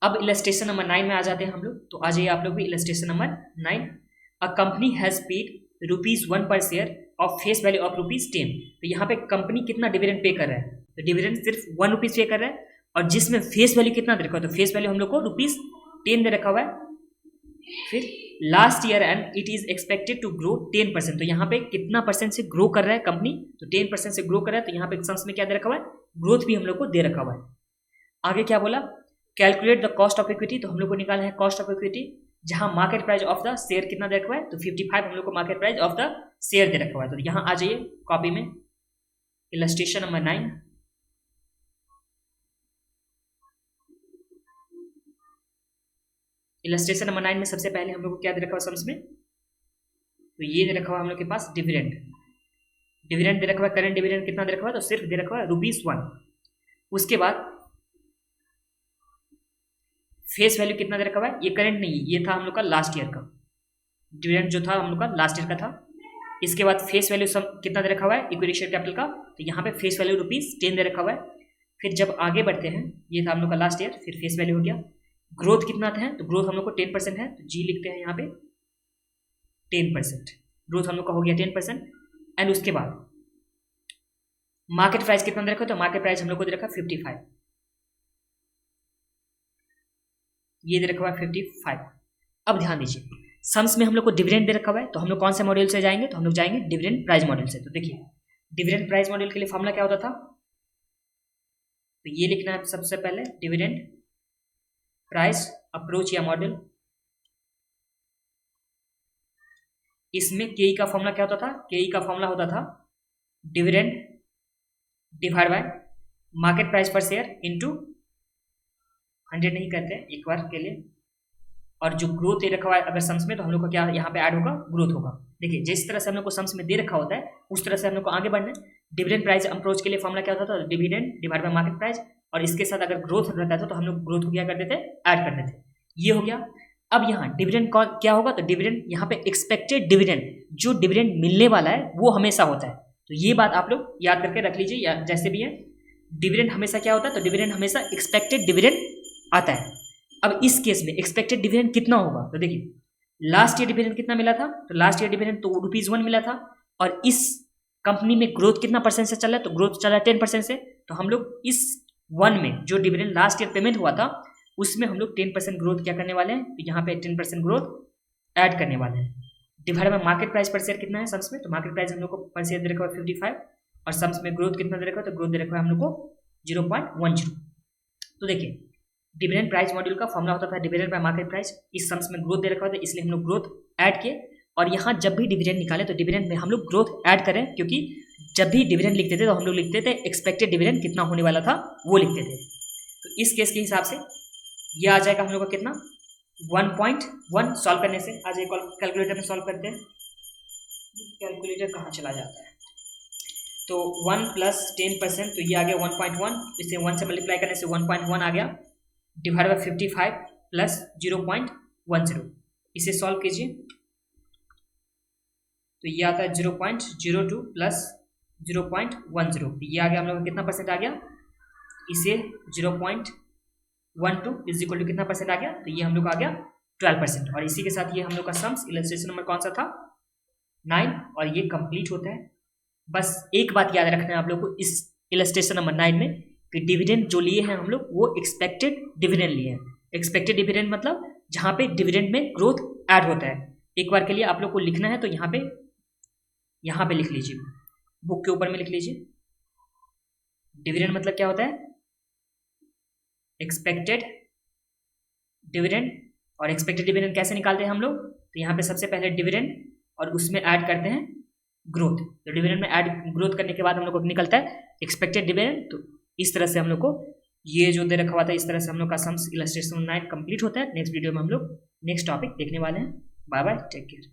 अब illustration number 9 में आ जाते हैं हम लोग। तो आ जाइए आप लोग भी illustration number 9। A company has paid ₹1 पर share of face value of ₹10। तो यहाँ पे कंपनी कितना डिविडेंड पे कर रहा है? तो डिविडेंड सिर्फ ₹1 पे कर रहा है, और जिसमें फेस वैल्यू कितना दे रखा है? तो फेस वैल्यू हम लोग को ₹10 दे रखा हुआ है। फिर last year and it is expected to grow 10%। तो यहाँ पे कितना परसेंट से ग्रो कर रहा है कंपनी? तो 10% से ग्रो कर रहा है। तो यहाँ पे सम्स में क्या दे रखा हुआ है? ग्रोथ भी हम लोग को दे रखा हुआ है। आगे क्या बोला? Calculate the cost of equity. तो हम लोग को निकालना है कॉस्ट ऑफ इक्विटी, जहां market price of the share कितना दे रखा हुआ है? तो 55 हम लोग को market price of the share दे रखा हुआ है। तो यहाँ आ जाइए कॉपी में, इलस्ट्रेशन नंबर 9। इलस्ट्रेशन नंबर 9 में सबसे पहले हम लोग को क्या दे रखा हुआ सम्स में? तो ये दे रखा हुआ हम लोग के पास डिविडेंड। डिविडेंड दे रखा हुआ है। करंट डिविडेंड कितना दे रखा हुआ है? तो सिर्फ दे रखा हुआ है ₹1। उसके बाद फेस वैल्यू कितना दे रखा हुआ है? ये करंट नहीं, ये था हम लोग का लास्ट ईयर का डिविडेंड, जो था हम लोग का लास्ट ईयर का था। इसके बाद फेस वैल्यू सब कितना दे रखा हुआ है? इक्विटी शेयर कैपिटल का। तो यहाँ पे फेस वैल्यू ₹10 दे रखा हुआ है। फिर जब आगे बढ़ते हैं, ये था हम लोग का लास्ट ईयर, फिर फेस वैल्यू हो गया। ग्रोथ कितना था? तो ग्रोथ हम लोग को 10% है, तो जी लिखते हैं यहाँ पे 10%। ग्रोथ हम लोग का हो गया 10%। एंड उसके बाद मार्केट प्राइस कितना दे रखा है? तो मार्केट प्राइस हम लोग को दे रखा है 55। ये दे रखा हुआ है 55। अब ध्यान दीजिए, सम्स में हम लोग को डिविडेंड दे रखा हुआ है। तो हम लोग कौन से मॉड्यूल से जाएंगे? तो हम लोग जाएंगे डिविडेंड प्राइस मॉड्यूल से। तो देखिए, डिविडेंड प्राइस मॉड्यूल के लिए फॉर्मूला क्या होता था? तो ये लिखना है सबसे पहले, डिविडेंड प्राइस अप्रोच या मॉडल। इसमें केई का फॉर्मूला क्या होता था? केई का फॉर्मूला होता था dividend divide by market price पर शेयर इनटू 100 नहीं करते एक बार के लिए, और जो ग्रोथ दे रखा हुआ है अगर सम्स में, तो हम लोग को क्या यहाँ पे ऐड होगा? ग्रोथ होगा। देखिए, जिस तरह से हम लोग को सम्स में दे रखा होता है उस तरह से हम लोग को आगे बढ़ना है। डिविडेंड प्राइस अप्रोच के लिए फॉर्मूला क्या होता था? Dividend divide by market price, और इसके साथ अगर ग्रोथ रहता था तो हम लोग ग्रोथ को क्या करते थे? ऐड करते थे। ये हो गया। अब यहाँ डिविडेंड क्या होगा? तो डिविडेंड यहाँ पे एक्सपेक्टेड डिविडेंड, जो डिविडेंड मिलने वाला है वो हमेशा होता है। तो ये बात आप लोग याद करके रख लीजिए, या जैसे भी है, डिविडेंड हमेशा क्या होता है? तो डिविडेंड हमेशा एक्सपेक्टेड डिविडेंड आता है। अब इस केस में एक्सपेक्टेड डिविडेंड कितना होगा? तो देखिए, लास्ट ईयर डिविडेंड कितना मिला था? तो लास्ट ईयर डिविडेंड तो ₹1 मिला था, और इस कंपनी में ग्रोथ कितना परसेंट से चल रहा है? तो ग्रोथ चला है 10% से। तो हम लोग इस 1 में जो डिविडेंड लास्ट ईयर पेमेंट हुआ था उसमें हम लोग 10% ग्रोथ क्या करने वाले हैं? तो यहाँ पे 10% ग्रोथ ऐड करने वाले हैं। डिवाइड बाय मार्केट प्राइस पर शेयर कितना है सम्स में? तो मार्केट प्राइस हम लोग को पर शेयर दे रखा है 55, और सम्स में ग्रोथ कितना दे रखा है? तो ग्रोथ दे रखा है हम लोग को 0.10। तो देखिए, डिविडेंड प्राइस मॉड्यूल का फॉर्मूला होता था डिवाइडेड बाय मार्केट प्राइस। इस सम्स में ग्रोथ दे रखा होता है, इसलिए हम लोग ग्रोथ ऐड किए, और यहाँ जब भी डिविडेंड निकाले तो डिविडेंड में हम लोग ग्रोथ ऐड करें, क्योंकि जब भी डिविडेंड लिखते थे तो हम लोग लिखते थे एक्सपेक्टेड डिविडेंड कितना होने वाला था वो लिखते थे। तो इस केस के हिसाब से ये आ जाएगा हम लोग का कितना? 1.1 सॉल्व करने से। आज एक कैलकुलेटर में सॉल्व करते हैं। कैलकुलेटर कहाँ चला जाता है? तो 1 + 10%, तो ये आ गया 1.1। इसे 1 से मल्टीप्लाई करने से 1.1 आ गया, डिवाइड बाय 55 + 0.10। इसे सॉल्व कीजिए तो ये आता है 0.02 + 0.10। तो ये आ गया हम लोग का कितना परसेंट आ गया? इसे 0.12 = कितना परसेंट आ गया? तो ये हम लोग का आ गया 12%। और इसी के साथ ये हम लोग का सम्स इलस्ट्रेशन नंबर कौन सा था? 9, और ये कंप्लीट होता है। बस एक बात याद रखना है आप लोग को इस इलस्ट्रेशन नंबर 9 में, कि डिविडेंड जो लिए हैं हम लोग वो एक्सपेक्टेड डिविडेंड लिए हैं। एक्सपेक्टेड डिविडेंड मतलब जहाँ पे डिविडेंड में ग्रोथ ऐड होता है। एक बार के लिए आप लोग को लिखना है तो यहाँ पे लिख लीजिए, बुक के ऊपर में लिख लीजिए। डिविडेंड मतलब क्या होता है? Expected dividend. और एक्सपेक्टेड डिविडेंड कैसे निकालते हैं हम लोग? तो यहाँ पे सबसे पहले डिविडेंड और उसमें ऐड करते हैं ग्रोथ। तो डिविडेंड में ऐड ग्रोथ करने के बाद हम लोग को निकलता है एक्सपेक्टेड डिविडेंड। तो इस तरह से हम लोग को ये जो दे रखा हुआ था, इस तरह से हम लोग का सम्स इलस्ट्रेशन 9 कंप्लीट होता है। नेक्स्ट वीडियो में हम लोग नेक्स्ट टॉपिक देखने वाले हैं। Bye bye, take care.